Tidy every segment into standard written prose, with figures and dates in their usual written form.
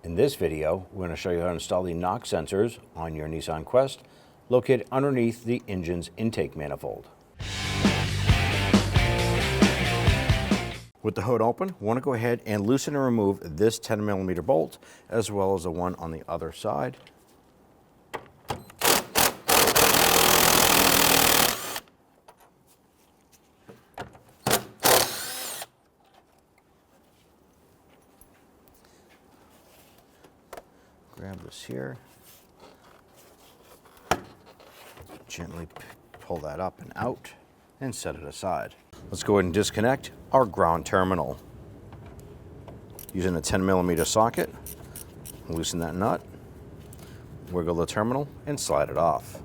In this video, we're going to show you how to install the knock sensors on your Nissan Quest located underneath the engine's intake manifold. With the hood open, we want to go ahead and loosen and remove this 10mm bolt as well as the one on the other side. Grab this here, gently pull that up and out and set it aside. Let's go ahead and disconnect our ground terminal. Using a 10mm socket, loosen that nut, wiggle the terminal and slide it off.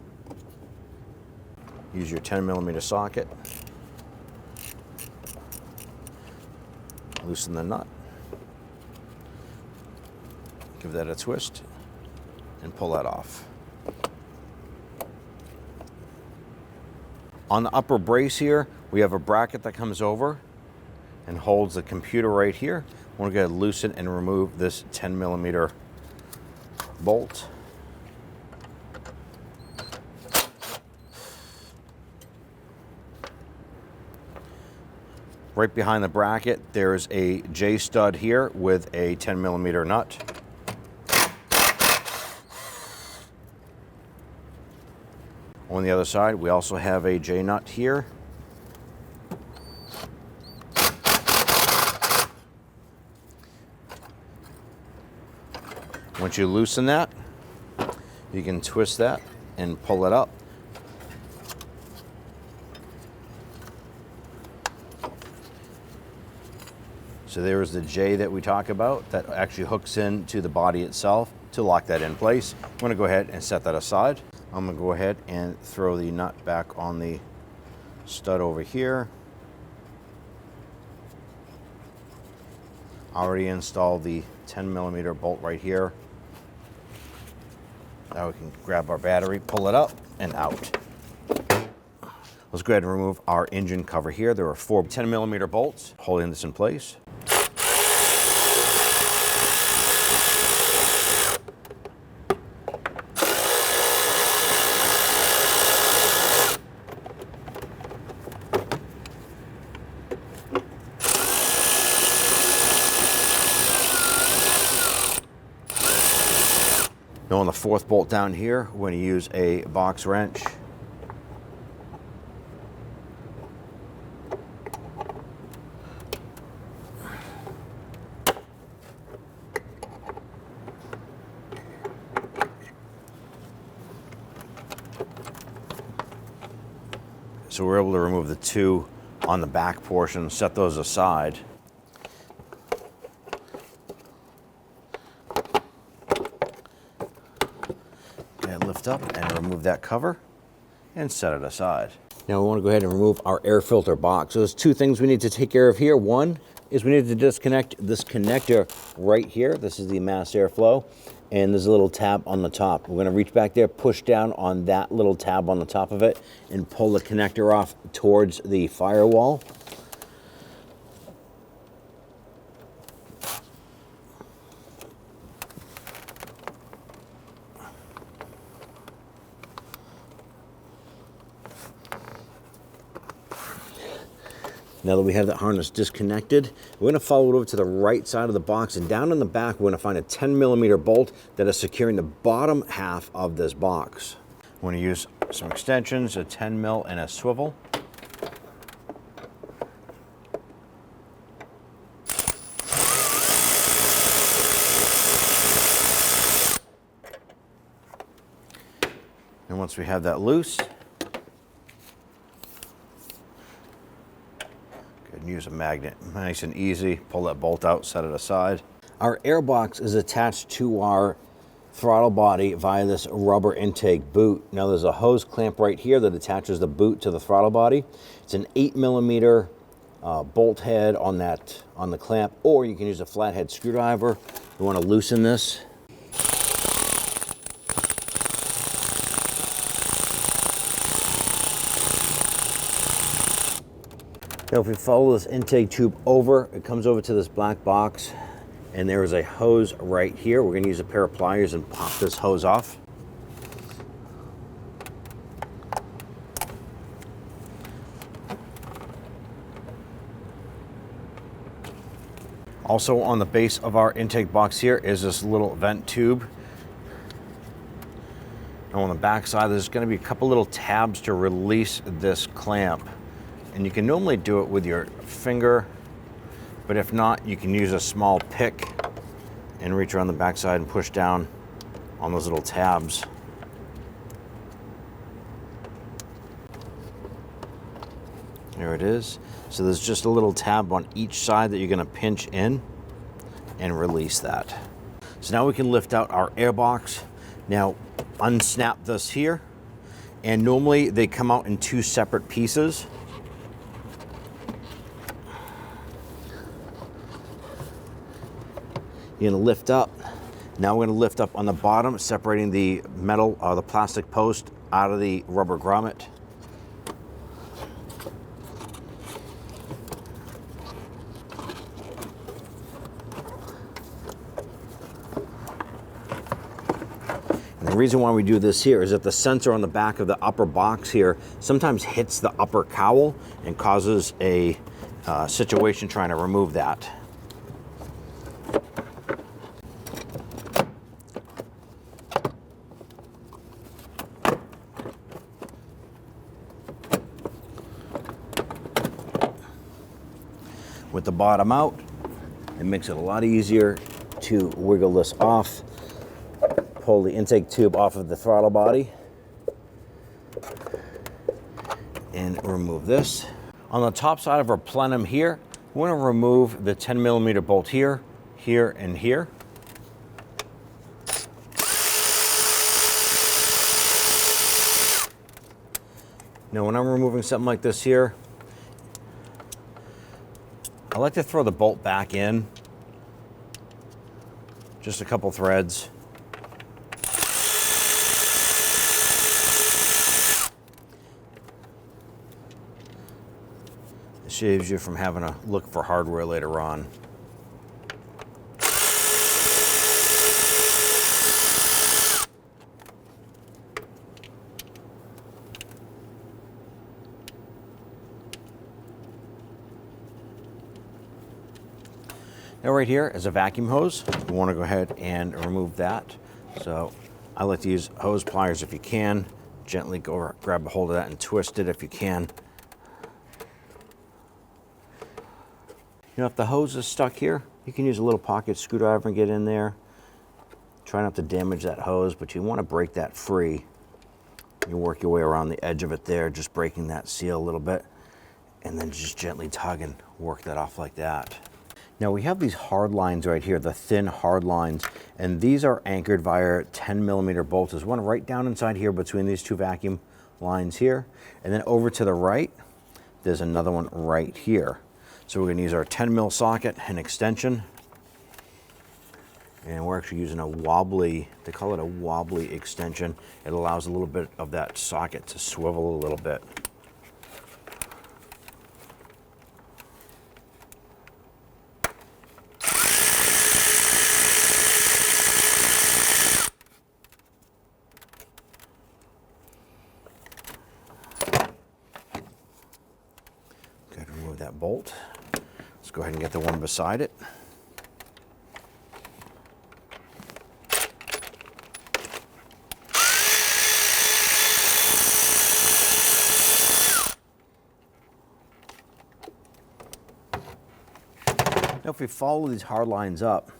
Use your 10mm socket, loosen the nut, give that a twist and pull that off. On the upper brace here, we have a bracket that comes over and holds the computer right here. I want to go ahead and loosen and remove this 10mm bolt. Right behind the bracket, there's a J stud here with a 10mm nut. On the other side, we also have a J nut here. Once you loosen that, you can twist that and pull it up. So there's the J that we talk about that actually hooks into the body itself to lock that in place. I'm going to go ahead and set that aside. I'm going to go ahead and throw the nut back on the stud over here. Already installed the 10mm bolt right here. Now we can grab our battery, pull it up and out. Let's go ahead and remove our engine cover here. There are 4 10mm bolts holding this in place. Now on the 4th bolt down here, we're going to use a box wrench. So we're able to remove the 2 on the back portion, set those aside. Lift up and remove that cover and set it aside. Now we want to go ahead and remove our air filter box. So there's 2 things we need to take care of here. One is we need to disconnect this connector right here. This is the mass airflow, and there's a little tab on the top. We're going to reach back there, push down on that little tab on the top of it, and pull the connector off towards the firewall. Now that we have that harness disconnected, we're going to follow it over to the right side of the box, and down in the back we're going to find a 10mm bolt that is securing the bottom half of this box. We're going to use some extensions, a 10mm and a swivel. And once we have that loose, use a magnet, nice and easy. Pull that bolt out, set it aside. Our air box is attached to our throttle body via this rubber intake boot. Now there's a hose clamp right here that attaches the boot to the throttle body. It's an 8mm bolt head on the clamp, or you can use a flathead screwdriver. You want to loosen this. Now if we follow this intake tube over, it comes over to this black box, And there is a hose right here. We're going to use a pair of pliers and pop this hose off. Also on the base of our intake box here is this little vent tube. And on the back side, there's going to be a couple little tabs to release this clamp. And you can normally do it with your finger, but if not, you can use a small pick and reach around the back side and push down on those little tabs. There it is. So there's just a little tab on each side that you're going to pinch in and release that. So now we can lift out our air box. Now unsnap this here, and normally they come out in two separate pieces. You're going to lift up. Now we're going to lift up on the bottom, separating the metal or the plastic post out of the rubber grommet. The reason why we do this here is that the sensor on the back of the upper box here sometimes hits the upper cowl and causes a situation trying to remove that. With the bottom out, it makes it a lot easier to wiggle this off. Pull the intake tube off of the throttle body and remove this. On the top side of our plenum here, we're going to remove the 10mm bolt here, here, and here. Now when I'm removing something like this here, I like to throw the bolt back in, just a couple threads. It saves you from having to look for hardware later on. Now right here is a vacuum hose. We want to go ahead and remove that. So I like to use hose pliers if you can. Gently go grab a hold of that and twist it if you can. You know, if the hose is stuck here, you can use a little pocket screwdriver and get in there. Try not to damage that hose, but you want to break that free. You work your way around the edge of it there, just breaking that seal a little bit, and then just gently tug and work that off like that. Now we have these hard lines right here, the thin hard lines, and these are anchored via 10mm bolts. There's one right down inside here between these two vacuum lines here, and then over to the right, there's another one right here. So we're going to use our 10mm socket and extension, and we're actually using a wobbly, they call it a wobbly extension. It allows a little bit of that socket to swivel a little bit. Okay, remove that bolt. Let's go ahead and get the one beside it. Now if we follow these hard lines up,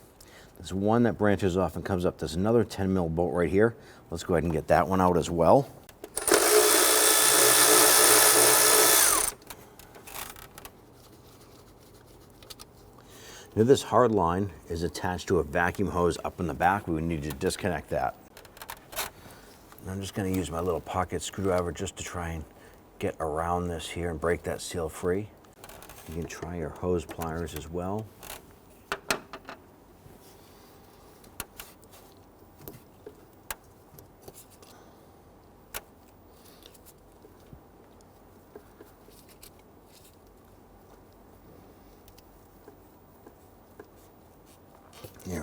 there's one that branches off and comes up. There's another 10mm bolt right here. Let's go ahead and get that one out as well. Now this hard line is attached to a vacuum hose up in the back. We would need to disconnect that. And I'm just going to use my little pocket screwdriver just to try and get around this here and break that seal free. You can try your hose pliers as well.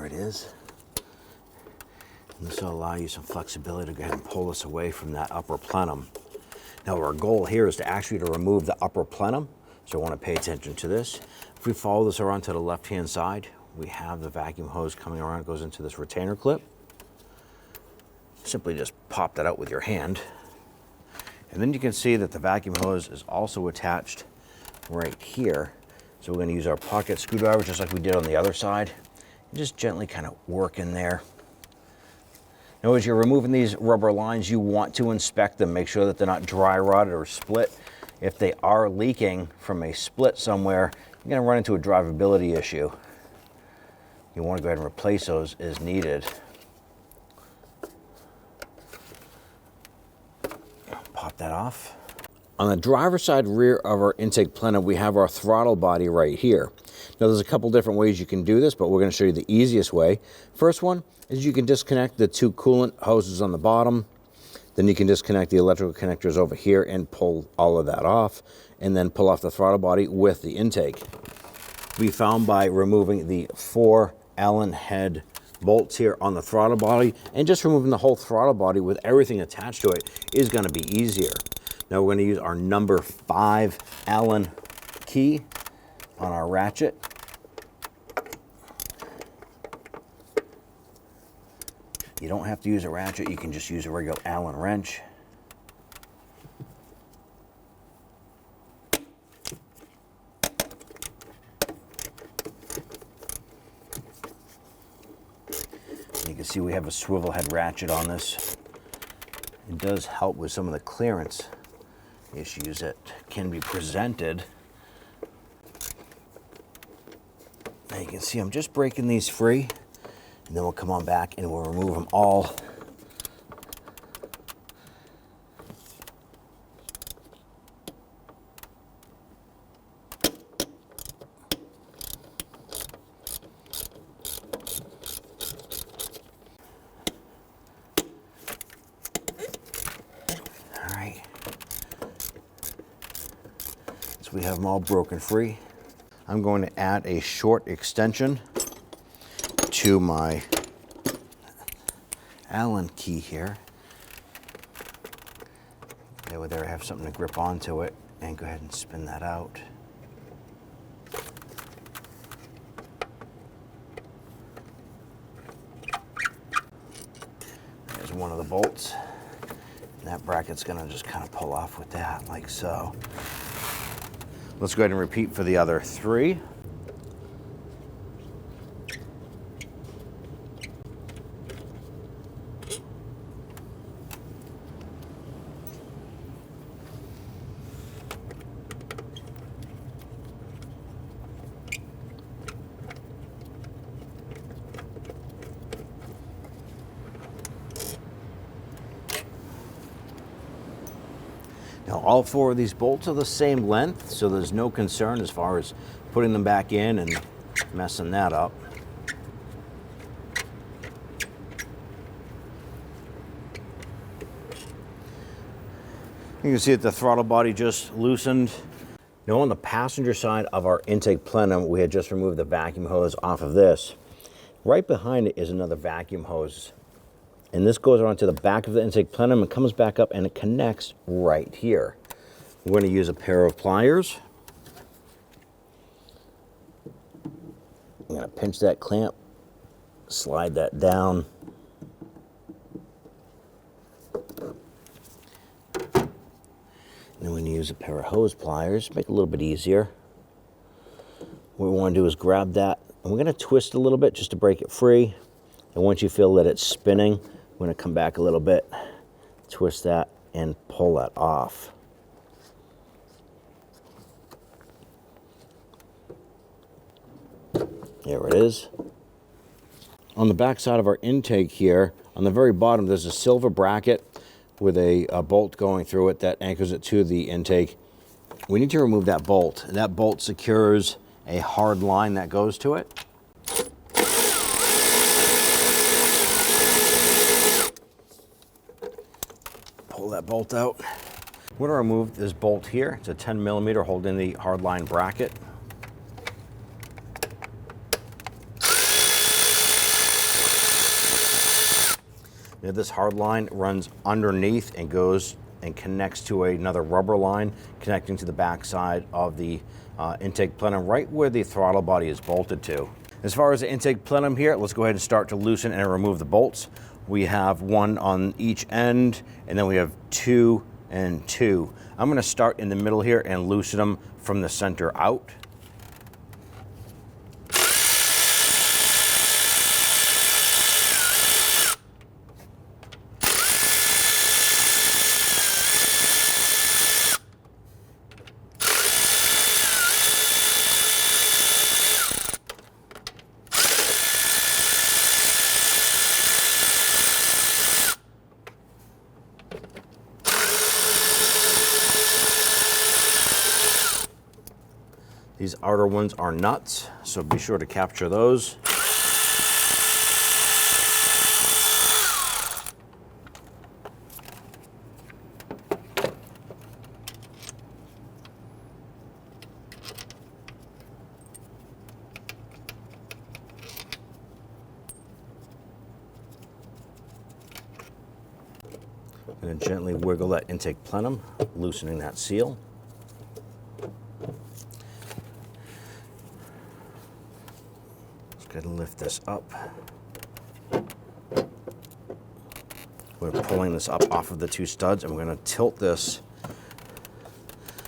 it is. And this will allow you some flexibility to go ahead and pull this away from that upper plenum. Now our goal here is to actually remove the upper plenum, so I want to pay attention to this. If we follow this around to the left-hand side, we have the vacuum hose coming around, goes into this retainer clip. Simply just pop that out with your hand. And then you can see that the vacuum hose is also attached right here. So we're going to use our pocket screwdriver just like we did on the other side. And just gently kind of work in there. Now as you're removing these rubber lines, you want to inspect them. Make sure that they're not dry rotted or split. If they are leaking from a split somewhere, you're going to run into a drivability issue. You want to go ahead and replace those as needed. Pop that off. On the driver's side rear of our intake plenum, we have our throttle body right here. Now there's a couple different ways you can do this, but we're going to show you the easiest way. First one is you can disconnect the two coolant hoses on the bottom. Then you can disconnect the electrical connectors over here and pull all of that off, and then pull off the throttle body with the intake. We found by removing the 4 Allen head bolts here on the throttle body and just removing the whole throttle body with everything attached to it is going to be easier. Now we're going to use our number 5 Allen key on our ratchet. You don't have to use a ratchet, you can just use a regular Allen wrench. You can see we have a swivel head ratchet on this. It does help with some of the clearance issues that can be presented. Now you can see I'm just breaking these free, and then we'll come on back and we'll remove them all. So we have them all broken free. I'm going to add a short extension to my Allen key here. That way there I have something to grip onto it, and go ahead and spin that out. There's one of the bolts. And that bracket's gonna just kind of pull off with that, like so. Let's go ahead and repeat for the other 3. Now all 4 of these bolts are the same length, so there's no concern as far as putting them back in and messing that up. You can see that the throttle body just loosened. Now on the passenger side of our intake plenum, we had just removed the vacuum hose off of this. Right behind it is another vacuum hose. And this goes around to the back of the intake plenum and comes back up and it connects right here. We're going to use a pair of pliers. I'm going to pinch that clamp, slide that down. And then we're going to use a pair of hose pliers, make it a little bit easier. What we want to do is grab that, and we're going to twist a little bit just to break it free. And once you feel that it's spinning, we're going to come back a little bit, twist that, and pull that off. There it is. On the back side of our intake here, on the very bottom, there's a silver bracket with a bolt going through it that anchors it to the intake. We need to remove that bolt. That bolt secures a hard line that goes to it. Pull that bolt out. We're going to remove this bolt here. It's a 10mm holding the hard line bracket. Now, this hard line runs underneath and goes and connects to another rubber line connecting to the back side of the intake plenum, right where the throttle body is bolted to. As far as the intake plenum here, let's go ahead and start to loosen and remove the bolts. We have one on each end, and then we have 2 and 2. I'm going to start in the middle here and loosen them from the center out. These outer ones are nuts, so be sure to capture those. I'm going to gently wiggle that intake plenum, loosening that seal. Go ahead and lift this up. We're pulling this up off of the 2 studs, and we're going to tilt this.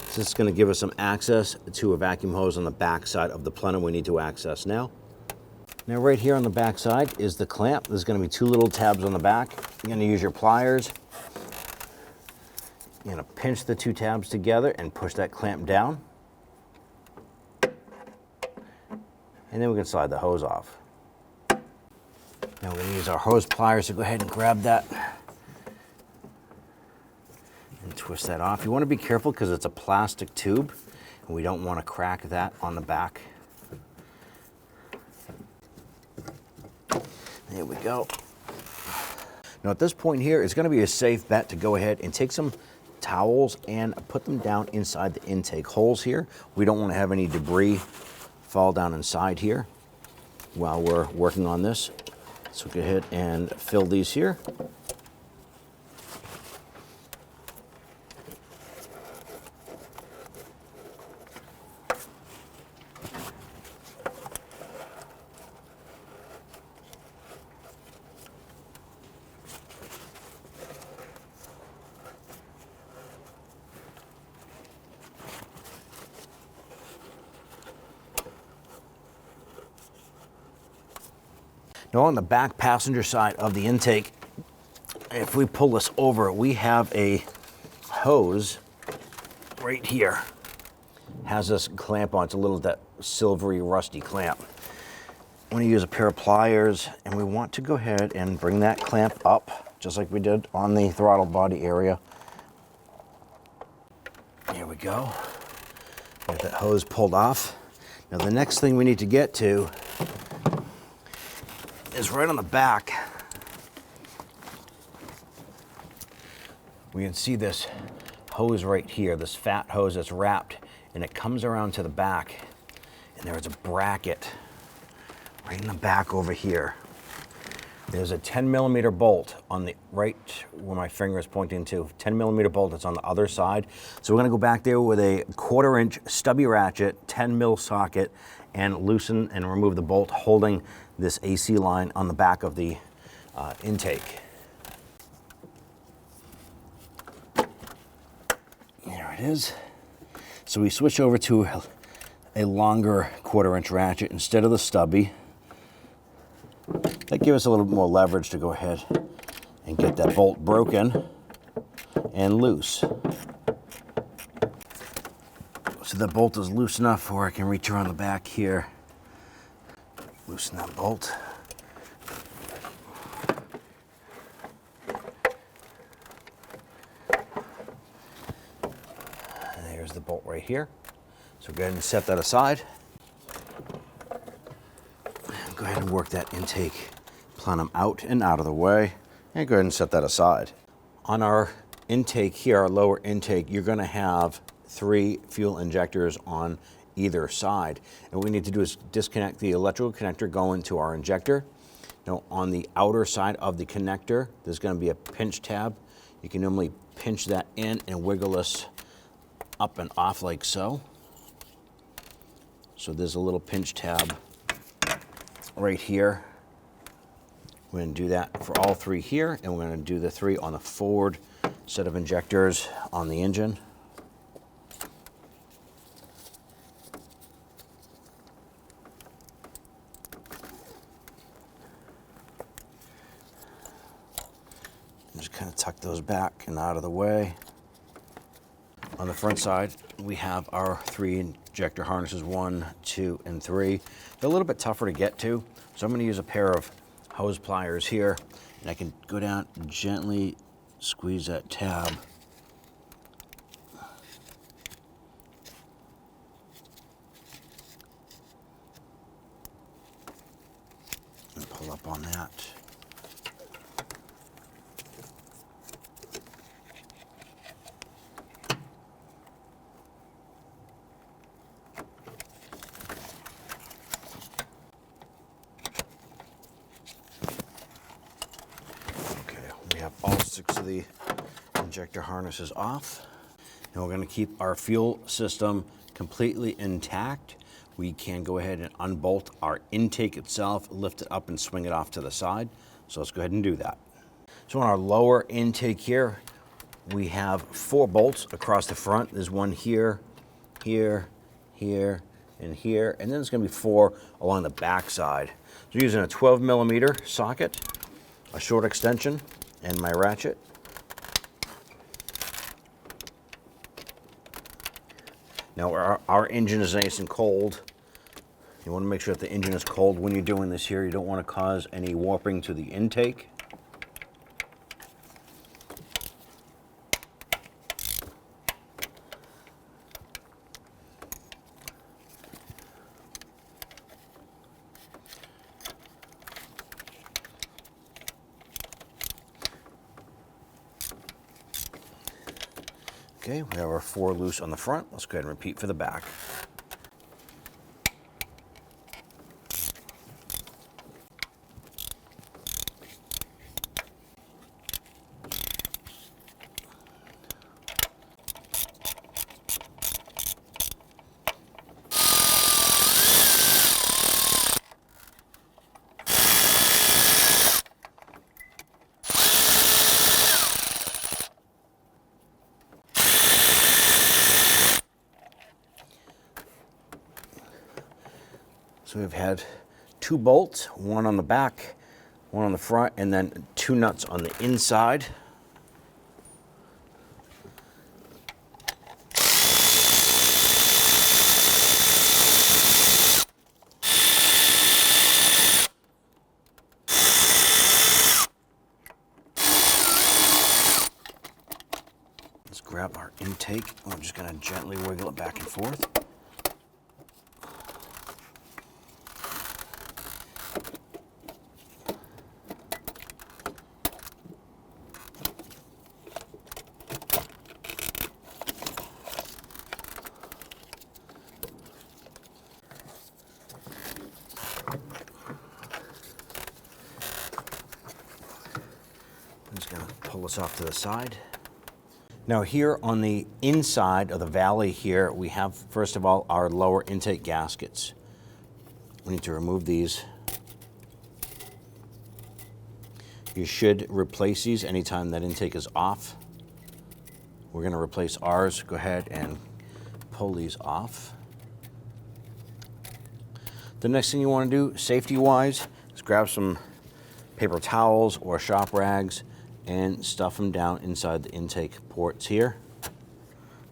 This is going to give us some access to a vacuum hose on the back side of the plenum we need to access now. Now right here on the back side is the clamp. There's going to be 2 little tabs on the back. You're going to use your pliers. You're going to pinch the 2 tabs together and push that clamp down. And then we can slide the hose off. Now we're going to use our hose pliers to go ahead and grab that and twist that off. You want to be careful because it's a plastic tube and we don't want to crack that on the back. There we go. Now at this point here, it's going to be a safe bet to go ahead and take some towels and put them down inside the intake holes here. We don't want to have any debris fall down inside here while we're working on this. So go ahead and fill these here. Now on the back passenger side of the intake, if we pull this over, we have a hose right here. Has this clamp on. It's a little that silvery rusty clamp. I'm going to use a pair of pliers, and we want to go ahead and bring that clamp up just like we did on the throttle body area. Here we go. Get that hose pulled off. Now the next thing we need to get to is right on the back. We can see this hose right here, this fat hose that's wrapped, and it comes around to the back, and there's a bracket right in the back over here. There's a 10mm bolt on the right where my finger is pointing to, 10mm bolt that's on the other side. So we're gonna go back there with a 1/4" stubby ratchet, 10mm socket, and loosen and remove the bolt holding this AC line on the back of the intake. There it is. So we switch over to a longer 1/4" ratchet instead of the stubby. That gives us a little bit more leverage to go ahead and get that bolt broken and loose. So the bolt is loose enough where I can reach around the back here. Loosen that bolt. And there's the bolt right here. So go ahead and set that aside. Go ahead and work that intake plenum out and out of the way, and go ahead and set that aside. On our intake here, our lower intake, you're going to have 3 fuel injectors on either side. And what we need to do is disconnect the electrical connector going to our injector. Now on the outer side of the connector, there's going to be a pinch tab. You can normally pinch that in and wiggle this up and off like so. So there's a little pinch tab right here. We're going to do that for all three here, and we're going to do the three on the forward set of injectors on the engine. Just kind of tuck those back and out of the way. On the front side, we have our three injector harnesses, 1, 2, and 3. They're a little bit tougher to get to, so I'm going to use a pair of hose pliers here, and I can go down and gently squeeze that tab. And pull up on that. We have all 6 of the injector harnesses off. Now we're going to keep our fuel system completely intact. We can go ahead and unbolt our intake itself, lift it up and swing it off to the side. So let's go ahead and do that. So on our lower intake here, we have 4 bolts across the front. There's one here, here, here, and here. And then there's going to be 4 along the back side. So we're using a 12mm socket, a short extension, and my ratchet. Now our engine is nice and cold. You want to make sure that the engine is cold when you're doing this here. You don't want to cause any warping to the intake. Okay, we have our 4 loose on the front. Let's go ahead and repeat for the back. So we've had 2 bolts, 1 on the back, 1 on the front, and then 2 nuts on the inside. Let's grab our intake. I'm just going to gently wiggle it back and forth. I'm just going to pull this off to the side. Now here on the inside of the valley here, we have, first of all, our lower intake gaskets. We need to remove these. You should replace these anytime that intake is off. We're going to replace ours. Go ahead and pull these off. The next thing you want to do, safety-wise, is grab some paper towels or shop rags and stuff them down inside the intake ports here.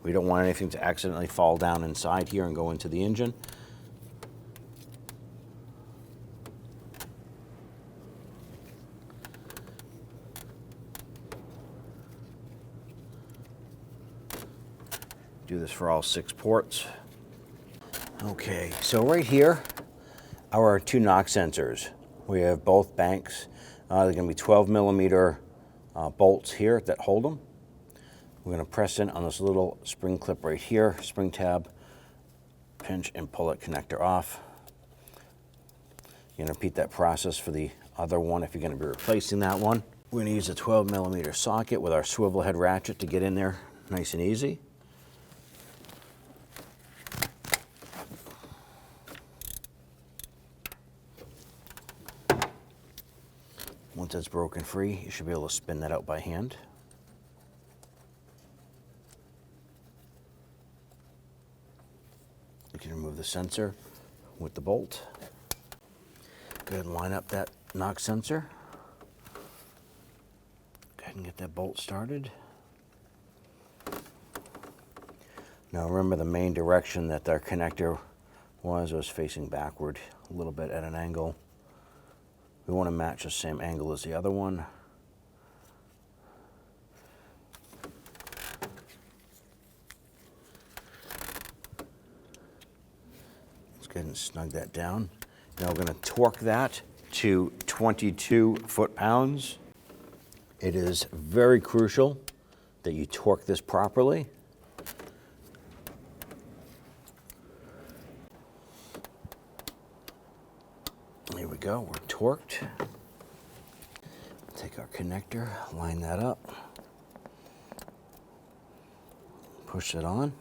We don't want anything to accidentally fall down inside here and go into the engine. Do this for all 6 ports. Okay, so right here are our 2 knock sensors. We have both banks. They're going to be 12mm bolts here that hold them. We're going to press in on this little spring clip right here, spring tab, pinch and pull that connector off. You're going to repeat that process for the other one if you're going to be replacing that one. We're going to use a 12mm socket with our swivel head ratchet to get in there nice and easy. Once it's broken free, you should be able to spin that out by hand. You can remove the sensor with the bolt. Go ahead and line up that knock sensor. Go ahead and get that bolt started. Now remember, the main direction that our connector was facing backward a little bit at an angle. We want to match the same angle as the other one. Let's go ahead and snug that down. Now we're going to torque that to 22 foot-pounds. It is very crucial that you torque this properly. Here we go, we're torqued. Take our connector, line that up, push it on.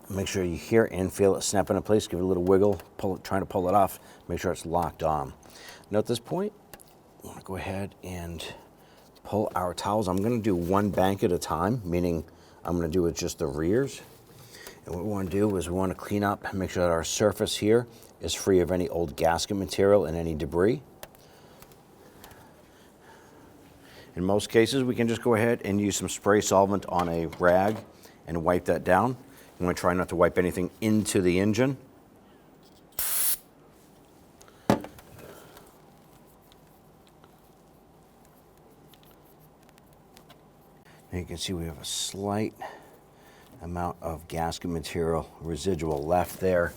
Make sure you hear and feel it snap into place. Give it a little wiggle, pull it, trying to pull it off. Make sure it's locked on. Now at this point, I'm going to go ahead and pull our towels. I'm going to do one bank at a time, meaning I'm going to do with just the rears. And what we want to do is we want to clean up, make sure that our surface here is free of any old gasket material and any debris. In most cases, we can just go ahead and use some spray solvent on a rag and wipe that down. You want to try not to wipe anything into the engine. Now you can see we have a slight amount of gasket material residual left there.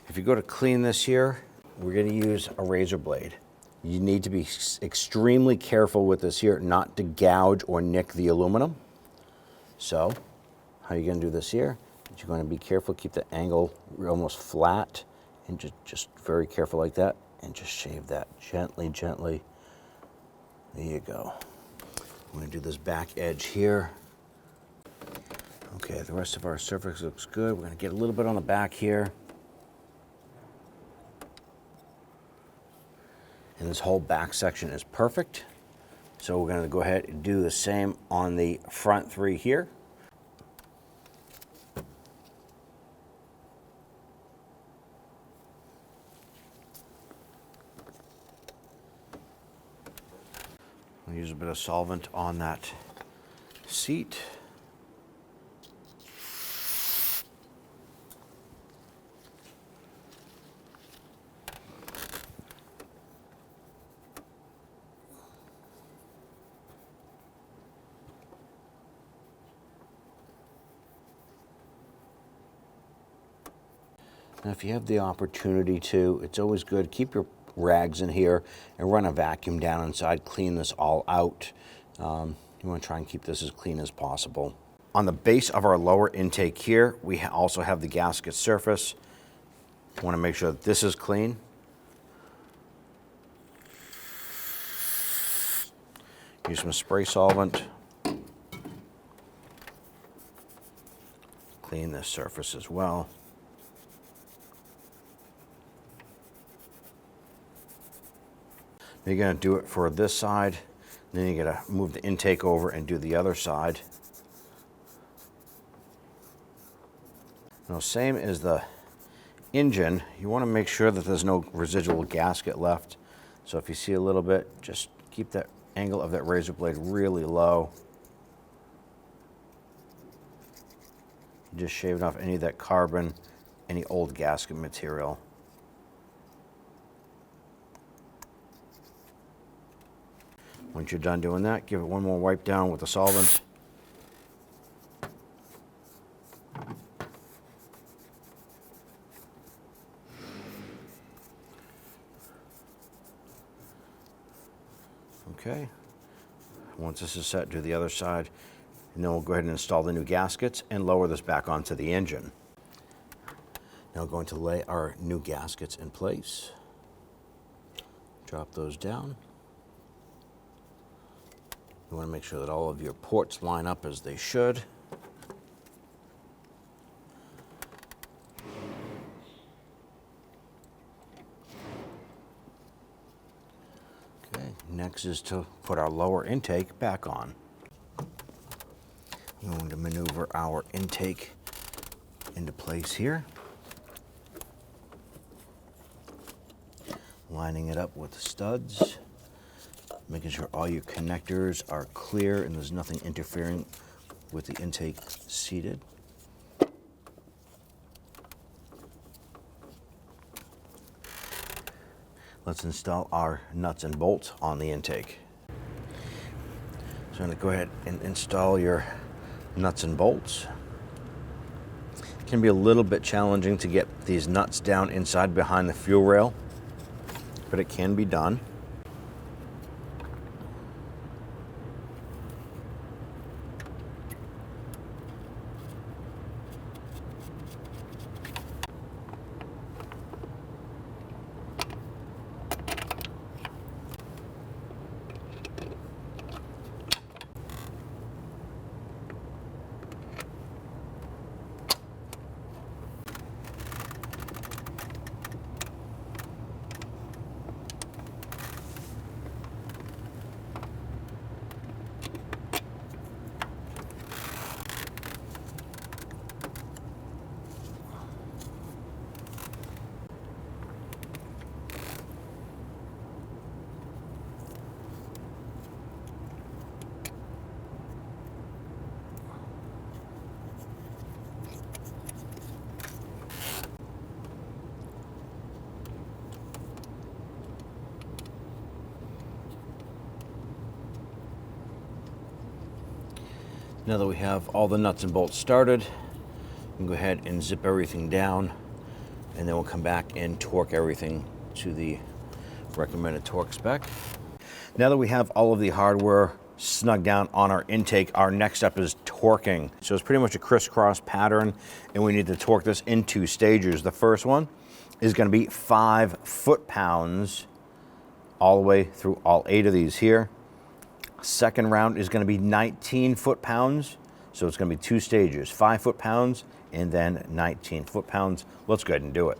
If you go to clean this here, we're going to use a razor blade. You need to be extremely careful with this here not to gouge or nick the aluminum. So, how are you going to do this here? You're going to be careful, keep the angle almost flat, and just very careful like that, and just shave that gently, gently. There you go. I'm going to do this back edge here. Okay, the rest of our surface looks good. We're going to get a little bit on the back here. And this whole back section is perfect. So we're going to go ahead and do the same on the front three here. I'll use a bit of solvent on that seat. Now, if you have the opportunity to, it's always good, keep your rags in here and run a vacuum down inside, clean this all out. You want to try and keep this as clean as possible. On the base of our lower intake here, we also have the gasket surface. You want to make sure that this is clean. Use some spray solvent. Clean this surface as well. You're going to do it for this side, then you're going to move the intake over and do the other side. Now, same as the engine, you want to make sure that there's no residual gasket left. So if you see a little bit, just keep that angle of that razor blade really low. Just shaving off any of that carbon, any old gasket material. Once you're done doing that, give it one more wipe down with the solvent. Okay. Once this is set, do the other side, and then we'll go ahead and install the new gaskets and lower this back onto the engine. Now we're going to lay our new gaskets in place. Drop those down. You want to make sure that all of your ports line up as they should. Okay, next is to put our lower intake back on. We're going to maneuver our intake into place here. Lining it up with the studs. Making sure all your connectors are clear and there's nothing interfering with the intake seated. Let's install our nuts and bolts on the intake. So I'm going to go ahead and install your nuts and bolts. It can be a little bit challenging to get these nuts down inside behind the fuel rail, but it can be done. Now that we have all the nuts and bolts started, we can go ahead and zip everything down, and then we'll come back and torque everything to the recommended torque spec. Now that we have all of the hardware snug down on our intake, our next step is torquing. So it's pretty much a crisscross pattern, and we need to torque this in 2 stages. The first one is going to be 5 foot-pounds all the way through all 8 of these here. Second round is going to be 19 foot-pounds. So it's going to be 2 stages, 5 foot-pounds and then 19 foot-pounds. Let's go ahead and do it.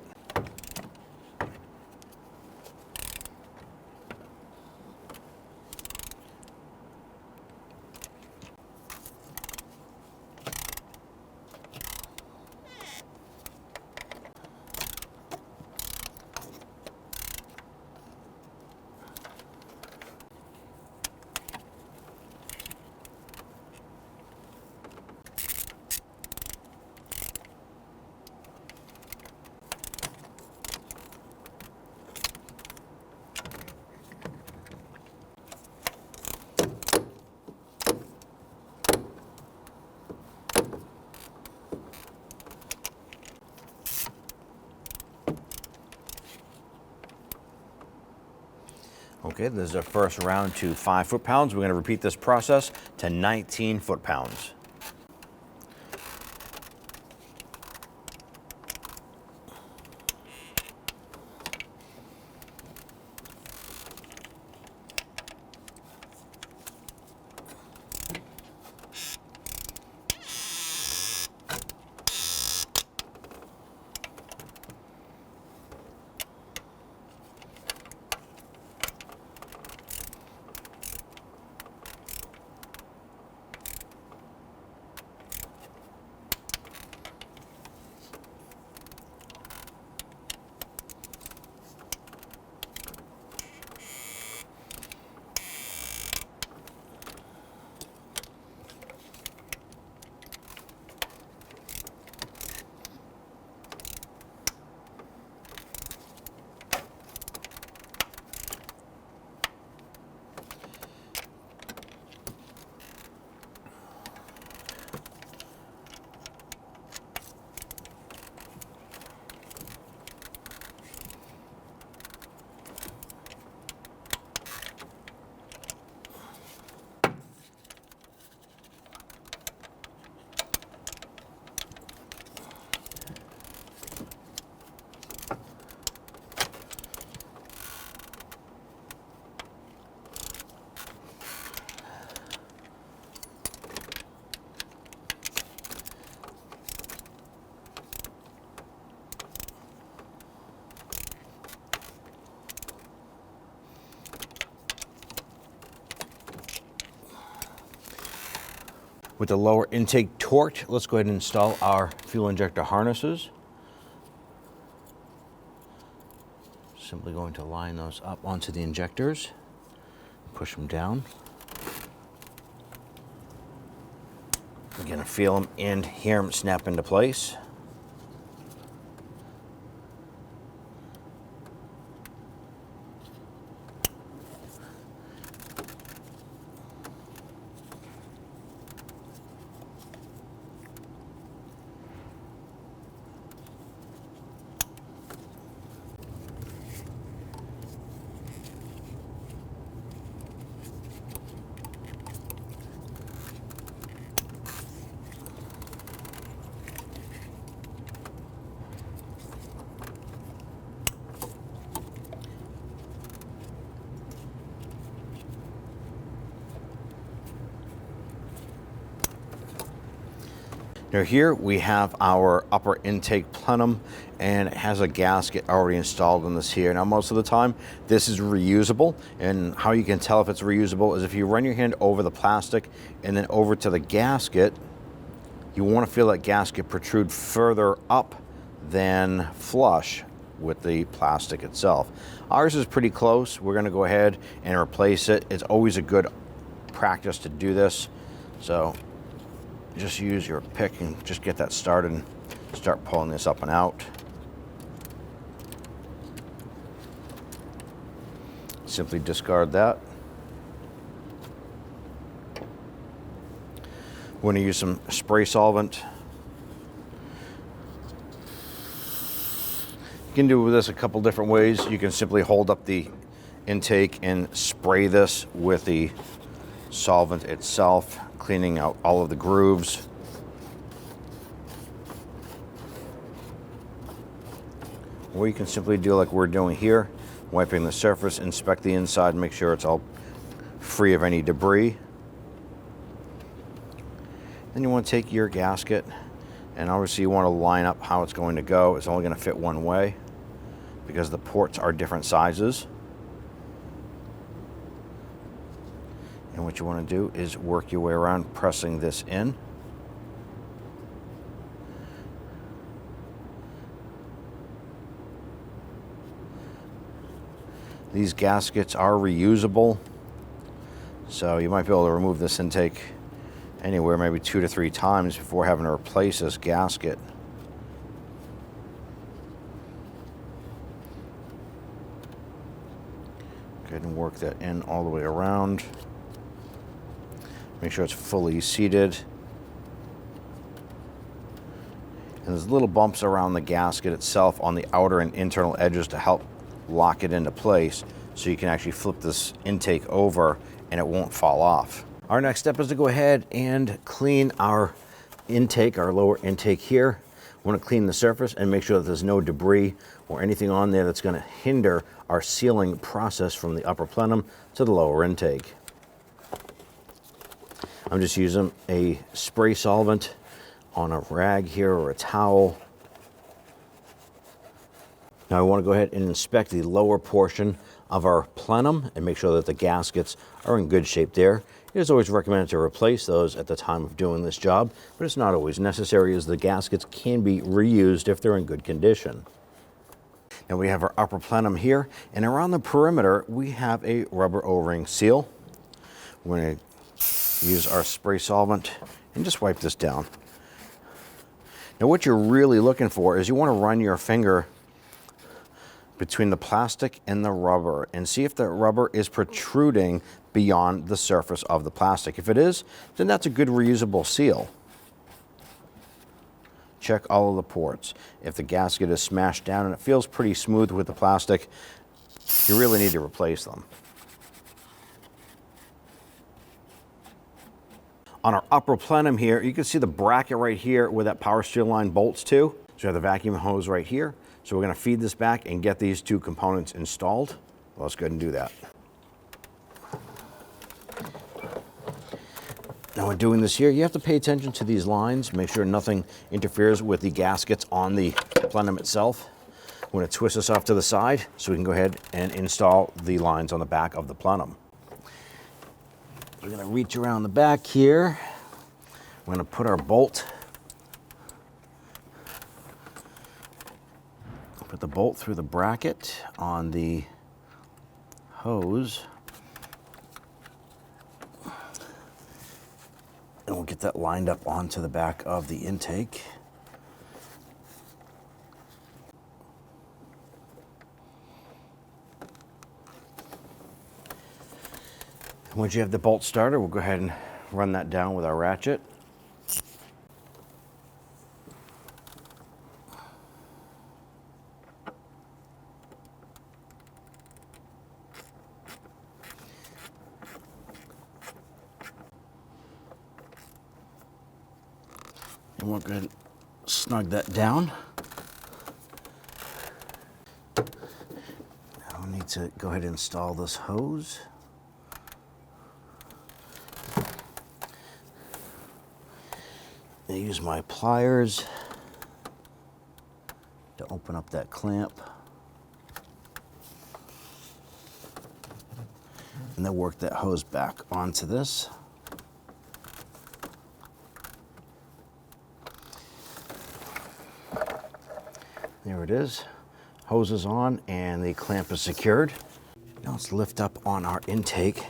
Okay, this is our first round to 5 foot-pounds. We're going to repeat this process to 19 foot-pounds. With the lower intake torqued, let's go ahead and install our fuel injector harnesses. Simply going to line those up onto the injectors, push them down. We're going to feel them and hear them snap into place. Now here we have our upper intake plenum, and it has a gasket already installed in this here. Now most of the time this is reusable, and how you can tell if it's reusable is if you run your hand over the plastic and then over to the gasket, you want to feel that gasket protrude further up than flush with the plastic itself. Ours is pretty close. We're going to go ahead and replace it. It's always a good practice to do this. So just use your pick and just get that started and start pulling this up and out. Simply discard that. We're going to use some spray solvent. You can do this a couple different ways. You can simply hold up the intake and spray this with the solvent itself, cleaning out all of the grooves. Or you can simply do like we're doing here, wiping the surface, inspect the inside, make sure it's all free of any debris. Then you want to take your gasket, and obviously you want to line up how it's going to go. It's only going to fit one way because the ports are different sizes. And what you want to do is work your way around, pressing this in. These gaskets are reusable, so you might be able to remove this intake anywhere maybe 2 to 3 times before having to replace this gasket. Go ahead and work that in all the way around. Make sure it's fully seated. And there's little bumps around the gasket itself on the outer and internal edges to help lock it into place, so you can actually flip this intake over and it won't fall off. Our next step is to go ahead and clean our intake, our lower intake here. We want to clean the surface and make sure that there's no debris or anything on there that's going to hinder our sealing process from the upper plenum to the lower intake. I'm just using a spray solvent on a rag here or a towel. Now I want to go ahead and inspect the lower portion of our plenum and make sure that the gaskets are in good shape there. It is always recommended to replace those at the time of doing this job, but it's not always necessary, as the gaskets can be reused if they're in good condition. Now we have our upper plenum here, and around the perimeter we have a rubber O-ring seal. We're going to use our spray solvent and just wipe this down. Now what you're really looking for is you want to run your finger between the plastic and the rubber and see if the rubber is protruding beyond the surface of the plastic. If it is, then that's a good reusable seal. Check all of the ports. If the gasket is smashed down and it feels pretty smooth with the plastic, you really need to replace them. On our upper plenum here, you can see the bracket right here where that power steer line bolts to. So we have the vacuum hose right here. So we're going to feed this back and get these two components installed. Well, let's go ahead and do that. Now when doing this here, you have to pay attention to these lines. Make sure nothing interferes with the gaskets on the plenum itself. We're going to twist this off to the side so we can go ahead and install the lines on the back of the plenum. We're going to reach around the back here, We're going to put our bolt, put the bolt through the bracket on the hose, and we'll get that lined up onto the back of the intake. Once you have the bolt started, we'll go ahead and run that down with our ratchet. And we'll go ahead and snug that down. Now we need to go ahead and install this hose. I use my pliers to open up that clamp, and then work that hose back onto this. There it is. Hose is on and the clamp is secured. Now let's lift up on our intake,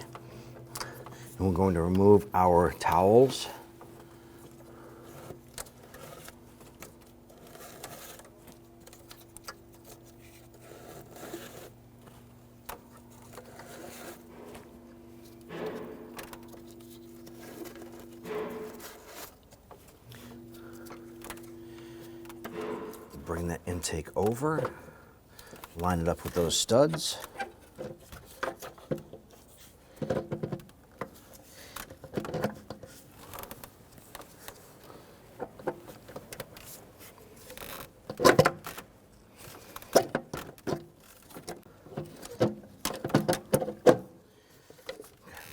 and we're going to remove our towels. Bring that intake over, line it up with those studs.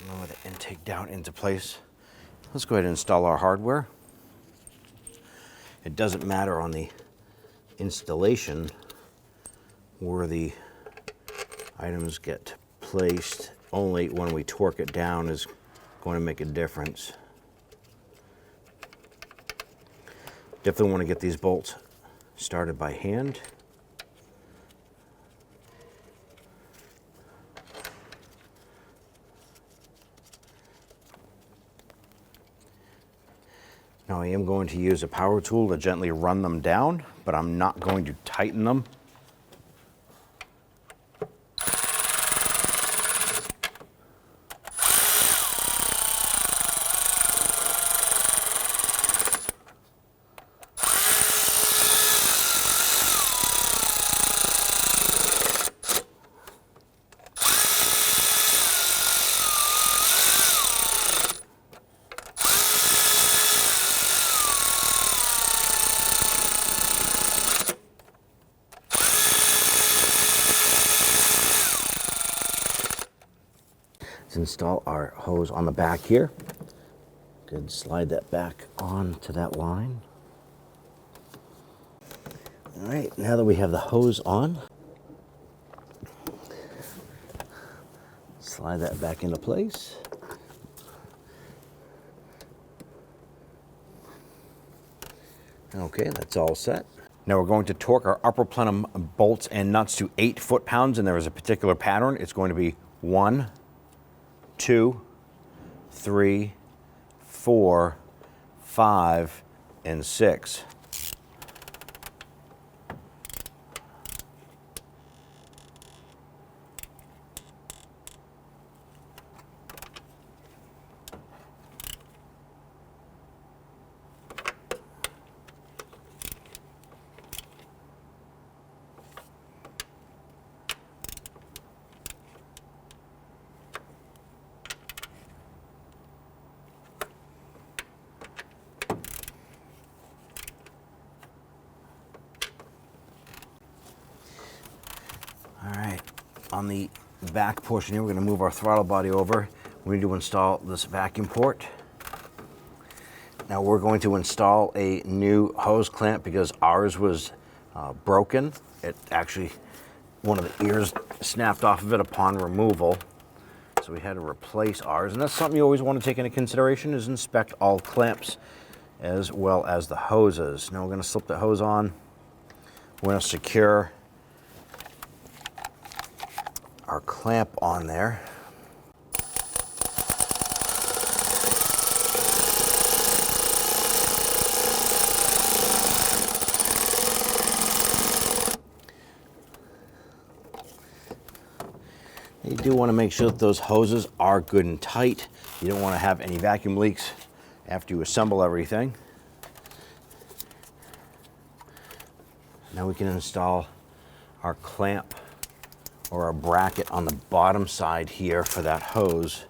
Lower the intake down into place. Let's go ahead and install our hardware. It doesn't matter on the installation where the items get placed, only when we torque it down is going to make a difference. Definitely want to get these bolts started by hand. Now I am going to use a power tool to gently run them down, but I'm not going to tighten them. Install our hose on the back here. Go ahead and slide that back onto that line. All right, now that we have the hose on, slide that back into place. Okay, that's all set. Now we're going to torque our upper plenum bolts and nuts to 8 foot-pounds, and there is a particular pattern. It's going to be 1, 2, 3, 4, 5, and 6. All right, on the back portion here, we're going to move our throttle body over. We need to install this vacuum port. Now we're going to install a new hose clamp because ours was broken. It actually, one of the ears snapped off of it upon removal. So we had to replace ours. And that's something you always want to take into consideration, is inspect all clamps as well as the hoses. Now we're going to slip the hose on. We're going to secure our clamp on there. You do want to make sure that those hoses are good and tight. You don't want to have any vacuum leaks after you assemble everything. Now we can install our clamp or our bracket on the bottom side here for that hose.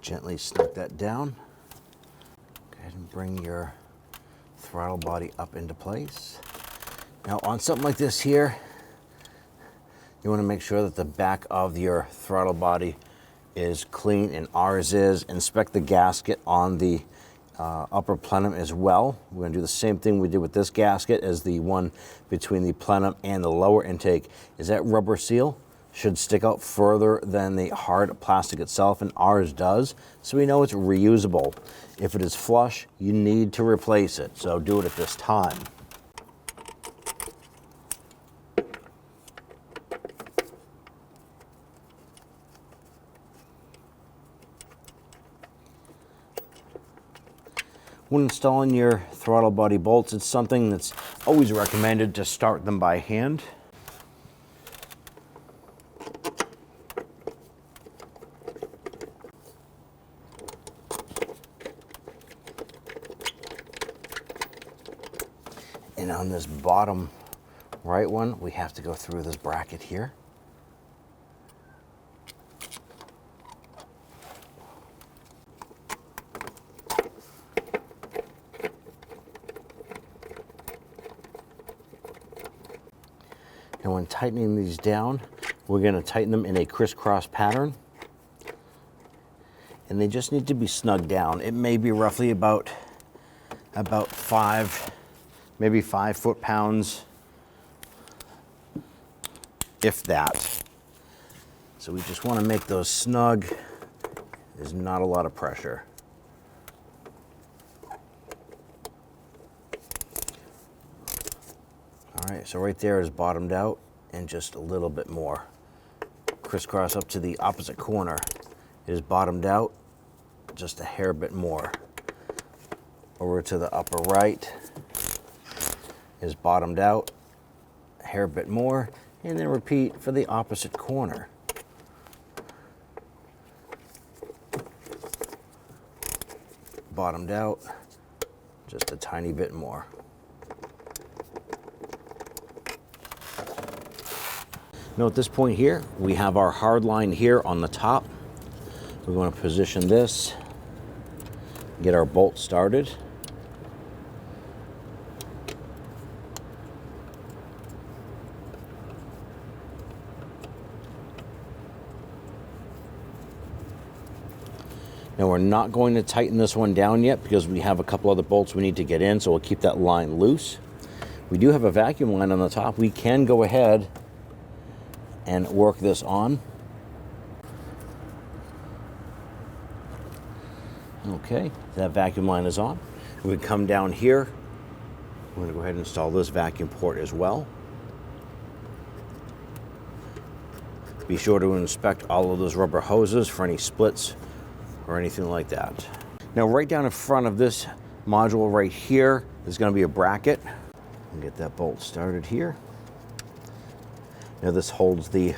Gently snug that down. Go ahead and bring your throttle body up into place. Now on something like this here, you want to make sure that the back of your throttle body is clean, and ours is. Inspect the gasket on the upper plenum as well. We're going to do the same thing we did with this gasket as the one between the plenum and the lower intake. Is that rubber seal? Should stick out further than the hard plastic itself, and ours does, so we know it's reusable. If it is flush, you need to replace it, so do it at this time. When installing your throttle body bolts, it's something that's always recommended to start them by hand. And on this bottom right one, we have to go through this bracket here. And when tightening these down, we're going to tighten them in a crisscross pattern. And they just need to be snugged down. It may be roughly about 5, maybe 5 foot-pounds, if that. So we just want to make those snug. There's not a lot of pressure. All right, so right there is bottomed out, and just a little bit more. Crisscross up to the opposite corner. It is bottomed out, just a hair bit more. Over to the upper right is bottomed out, a hair bit more, and then repeat for the opposite corner. Bottomed out, just a tiny bit more. Now at this point here, we have our hard line here on the top. We're going to position this, get our bolt started. Now we're not going to tighten this one down yet because we have a couple other bolts we need to get in, so we'll keep that line loose. We do have a vacuum line on the top. We can go ahead and work this on. Okay, that vacuum line is on. We come down here. We're going to go ahead and install this vacuum port as well. Be sure to inspect all of those rubber hoses for any splits or anything like that. Now right down in front of this module right here is going to be a bracket. We'll get that bolt started here. Now this holds the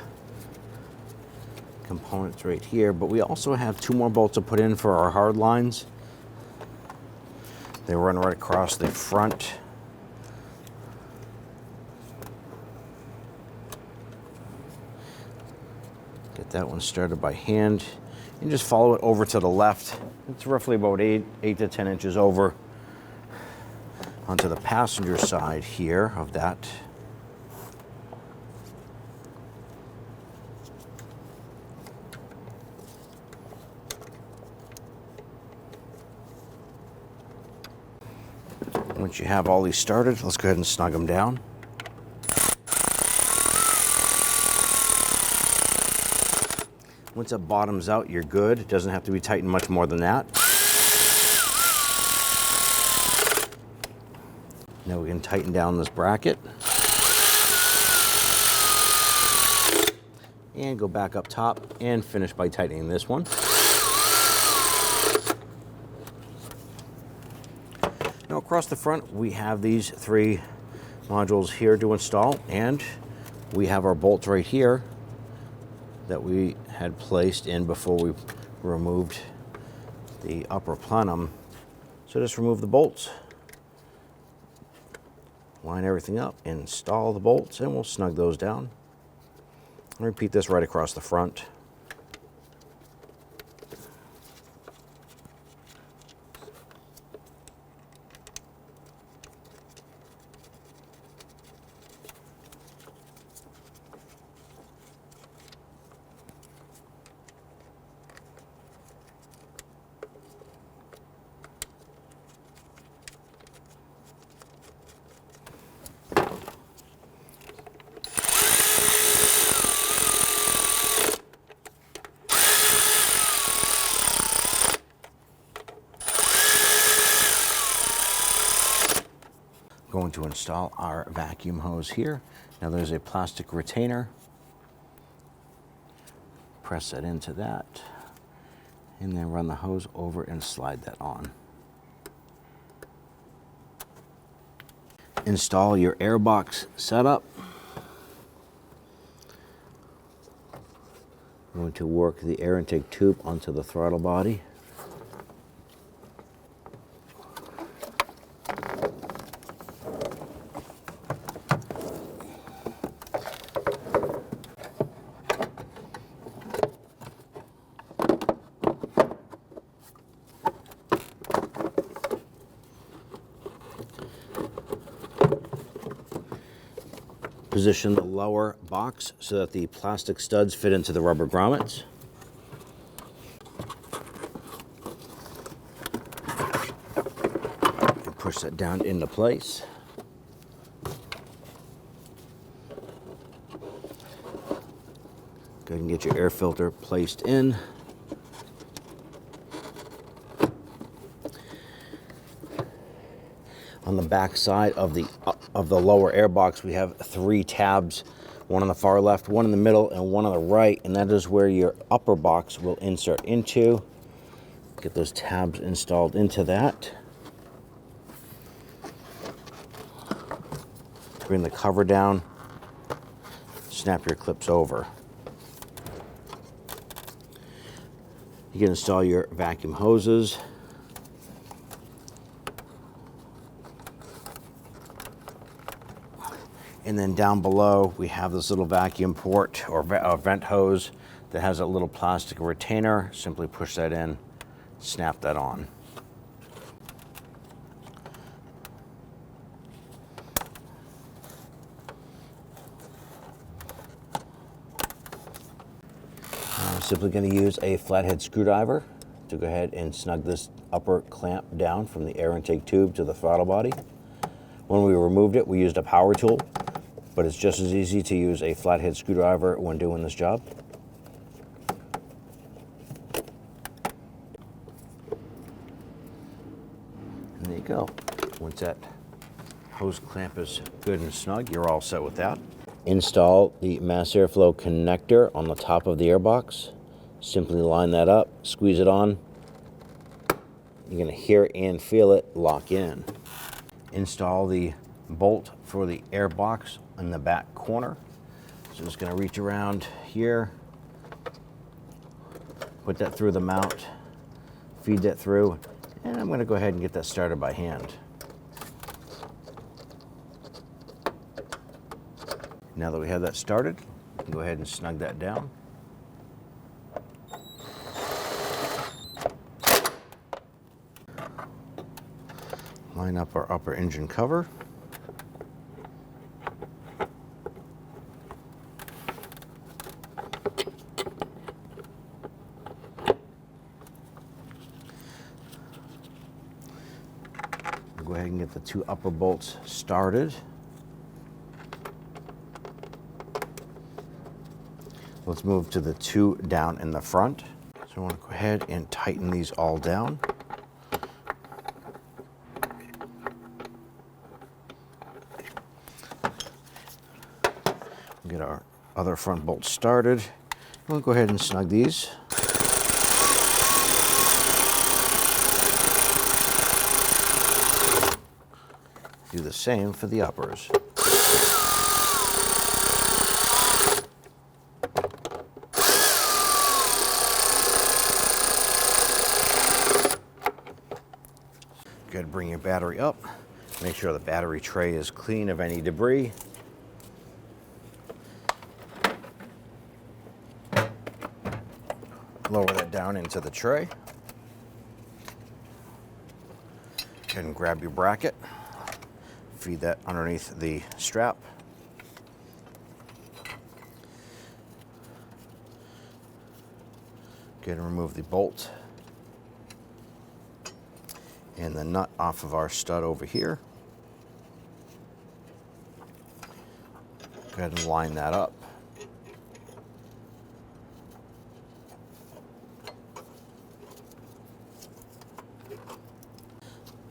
components right here, but we also have 2 more bolts to put in for our hard lines. They run right across the front. Get that one started by hand. And just follow it over to the left. It's roughly about 8 to 10 inches over onto the passenger side here of that. Once you have all these started, let's go ahead and snug them down. Once it bottoms out, you're good. It doesn't have to be tightened much more than that. Now we can tighten down this bracket. And go back up top and finish by tightening this one. Now across the front, we have these 3 modules here to install, and we have our bolts right here that we had placed in before we removed the upper plenum. So just remove the bolts, line everything up, install the bolts, and we'll snug those down. And repeat this right across the front. Going to install our vacuum hose here. Now there's a plastic retainer. Press that into that, and then run the hose over and slide that on. Install your airbox setup. I'm going to work the air intake tube onto the throttle body. Position the lower box so that the plastic studs fit into the rubber grommets. And push that down into place. Go ahead and get your air filter placed in. On the back side of the lower air box, we have 3 tabs, one on the far left, one in the middle, and one on the right, and that is where your upper box will insert into. Get those tabs installed into that. Bring the cover down, snap your clips over. You can install your vacuum hoses. And then down below, we have this little vacuum port or vent hose that has a little plastic retainer. Simply push that in, snap that on. I'm simply going to use a flathead screwdriver to go ahead and snug this upper clamp down from the air intake tube to the throttle body. When we removed it, we used a power tool, but it's just as easy to use a flathead screwdriver when doing this job. And there you go. Once that hose clamp is good and snug, you're all set with that. Install the mass airflow connector on the top of the airbox. Simply line that up, squeeze it on. You're going to hear and feel it lock in. Install the bolt for the airbox in the back corner. So just going to reach around here, put that through the mount, feed that through, and I'm going to go ahead and get that started by hand. Now that we have that started, we can go ahead and snug that down. Line up our upper engine cover. go ahead and get the 2 upper bolts started. Let's move to the 2 down in the front. So I want to go ahead and tighten these all down. Get our other front bolts started. We'll go ahead and snug these. Do the same for the uppers. Go ahead and bring your battery up. Make sure the battery tray is clean of any debris. Lower that down into the tray. Go ahead and grab your bracket. Feed that underneath the strap. Go ahead and remove the bolt and the nut off of our stud over here. Go ahead and line that up.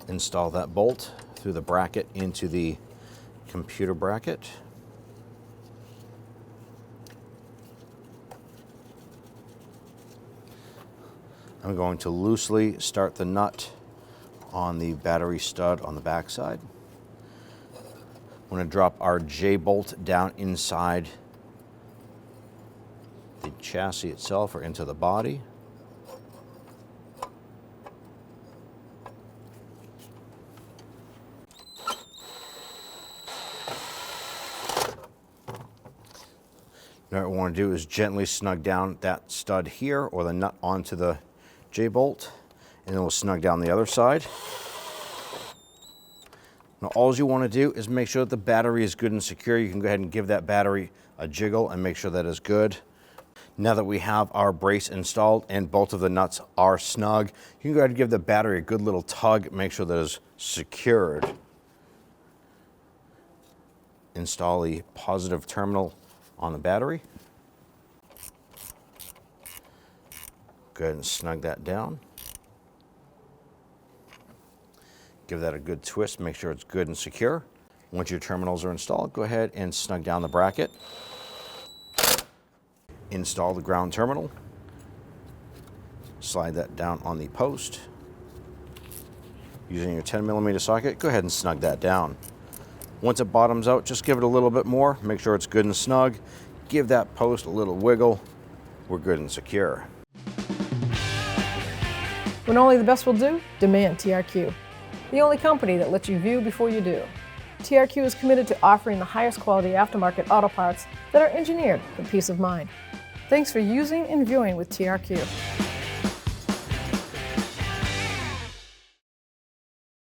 Install that bolt through the bracket into the computer bracket. I'm going to loosely start the nut on the battery stud on the back side. I'm going to drop our J-bolt down inside the chassis itself or into the body. Now what we want to do is gently snug down that stud here or the nut onto the J-bolt, and then we'll snug down the other side. Now all you want to do is make sure that the battery is good and secure. You can go ahead and give that battery a jiggle and make sure that is good. Now that we have our brace installed and both of the nuts are snug, you can go ahead and give the battery a good little tug, make sure that it's secured. Install the positive terminal on the battery. Go ahead and snug that down. Give that a good twist, make sure it's good and secure. Once your terminals are installed, go ahead and snug down the bracket. Install the ground terminal. Slide that down on the post. Using your 10mm socket, go ahead and snug that down. Once it bottoms out, just give it a little bit more. Make sure it's good and snug. Give that post a little wiggle. We're good and secure. When only the best will do, demand TRQ. The only company that lets you view before you do. TRQ is committed to offering the highest quality aftermarket auto parts that are engineered for peace of mind. Thanks for using and viewing with TRQ.